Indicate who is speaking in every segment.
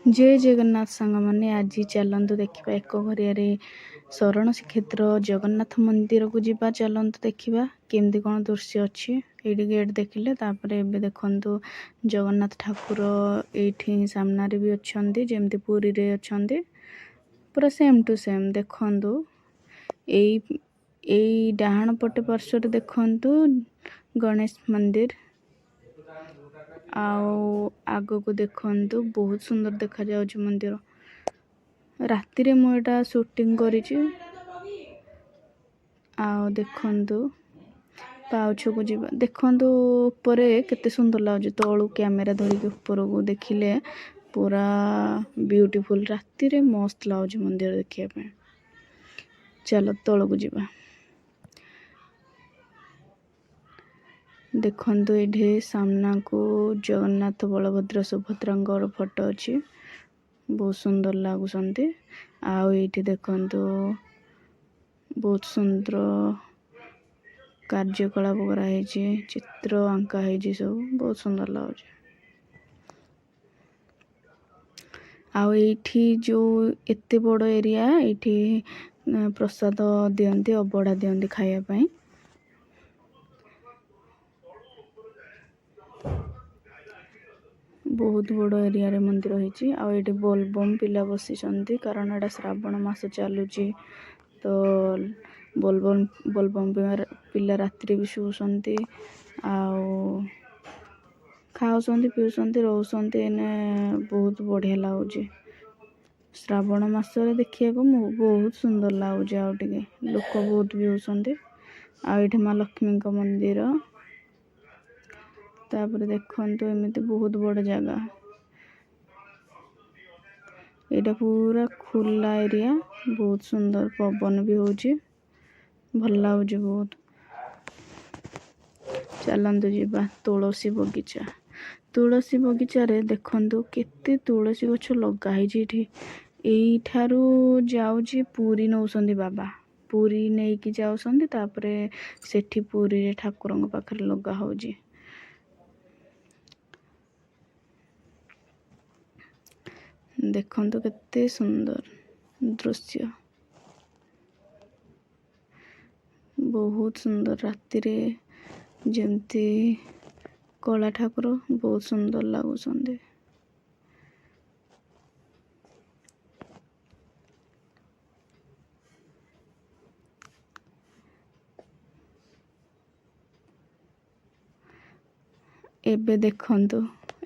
Speaker 1: जय जगन्नाथ सांग मैंने आज चलतु देखा एक घरिया शरण श्रीक्षेत्र जगन्नाथ मंदिर को जीवा चलतु देखा केमती कौन दृश्य अच्छी ये गेट देखिले देखु जगन्नाथ ठाकुर ये सामने भी अच्छा जमती पुरी रे अच्छा पूरा सेम टू सेम देखु यही डाहाण पटे पार्श्व देखु गणेश मंदिर आग को देखु बहुत सुंदर देखा जाउछ मंदिर राति रे मु एटा शूटिंग करिछि देखु पाउछ को जीवा देखु ऊपर केते सुंदर लागुछ तळु कैमेरा धरिक ऊपर को देखिले पूरा ब्यूटीफुल राति रे मस्त लागुछ मंदिर देखिया पे चलो तळ को जीवा देखु ये सामना को जगन्नाथ बलभद्र सुभद्रा फोटो अच्छी बहुत सुंदर लगुंट आठी देखु बहुत सुंदर कार्यकलाप कराई चित्र आंका है सब बहुत सुंदर लगुच आठी जो एते बड़ एरिया ये प्रसाद दियंती अबड़ा दियंती खायापाई बहुत बड़ एरिया रे मंदिर होइछि ये बोलबम पिला बसी कारण एटा श्रावण मास चलुची तो बोलबम पिला रात्रि भी शुसंती खाऊसंती पीउसंती रहउसंती एने बहुत बढ़िया लगुच श्रावण मास रे देखिया को बहुत सुंदर लगुच लोक बहुत भी होसंती ये माँ लक्ष्मी का मंदिर तापर देखु एमती बहुत बड़ जगह यहाँ पूरा खुला एरिया बहुत सुंदर पवन भी होची भल लगुच बहुत चलतु जीवा तुलसी बगीचा रे देखु केते तुलसी गछ लगाई एठारू जाऊँगी पुरी नौसंदी बाबा पुरी नहीं कि जाऊसंदी तापरे सेठी पुरी रे ठाकुरंग पाखरे लगा होजी देखु केते सुंदर दृश्य बहुत सुंदर राति रे जमती कला ठाकुर बहुत सुंदर लगुंट एबे देखंतु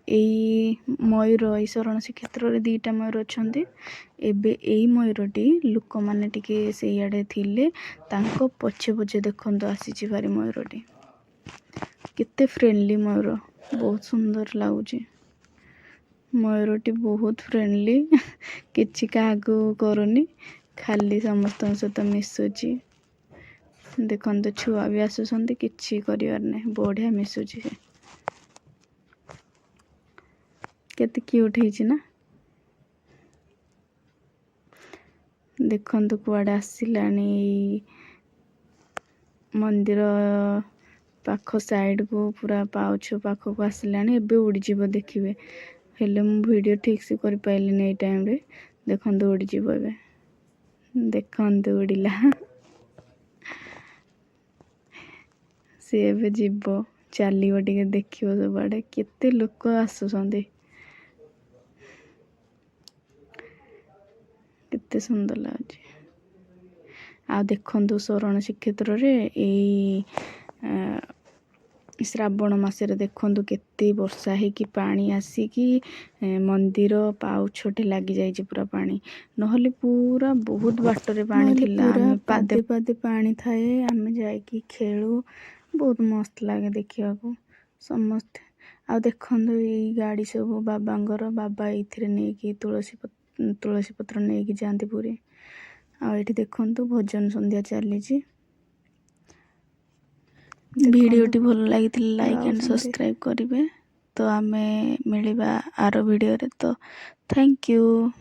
Speaker 1: एई मयूर शरण श्रीक्षेत्र रे दीटा मयूर अछंती एबे एई मयूरटी लोक माने टिके सेयाडे थिले तांको पछे पछे देखंतु आसीची भारी मयूरटी केते फ्रेंडली मयूर बहुत सुंदर लागुची मयूरटी बहुत फ्रेंडली किछि कागु करूनी खाली समस्त सहित मिसुची देखंतु छुआ भी आसुसंती किछि करिवार नै बढ़िया मिसुची केते क्यूट है ना देखंतु कुआडे आसिलानी मंदिर पाख साइड को पूरा पाउछ पाख को आसिलानी एबे उड़ी जीव देखिबे हेले मु वीडियो ठीक से कर पाइली नै टाइम रे देखंतु उड़ी जीव एबे देखंतु उड़ीला से एबे जीव चलियो टिके देखियो सबआडे केते लोक आसुसंती केते सुंदर लगे देखु शरण श्रीक्षेत्र रे श्रावण मासरे देखु केते वर्षा है कि पानी आसिकी मंदिर पाउछटे लगी जाइए पूरा पानी नहले पूरा बहुत बाटरे पानी थिला पादे पादे पानी थाए आमे जाइकी खेलु बहुत मस्त लगे देखिया को समस्त देखु ये गाड़ी सब बाबांगर बाबा ये नहीं कि तुलसी पत्र नहीं कि जाती पुरी ये देखु भजन संध्या चली वीडियोटी भल लगी लाइक एंड सब्सक्राइब करेंगे तो आमे मिलवा आर वीडियो रे तो थैंक यू।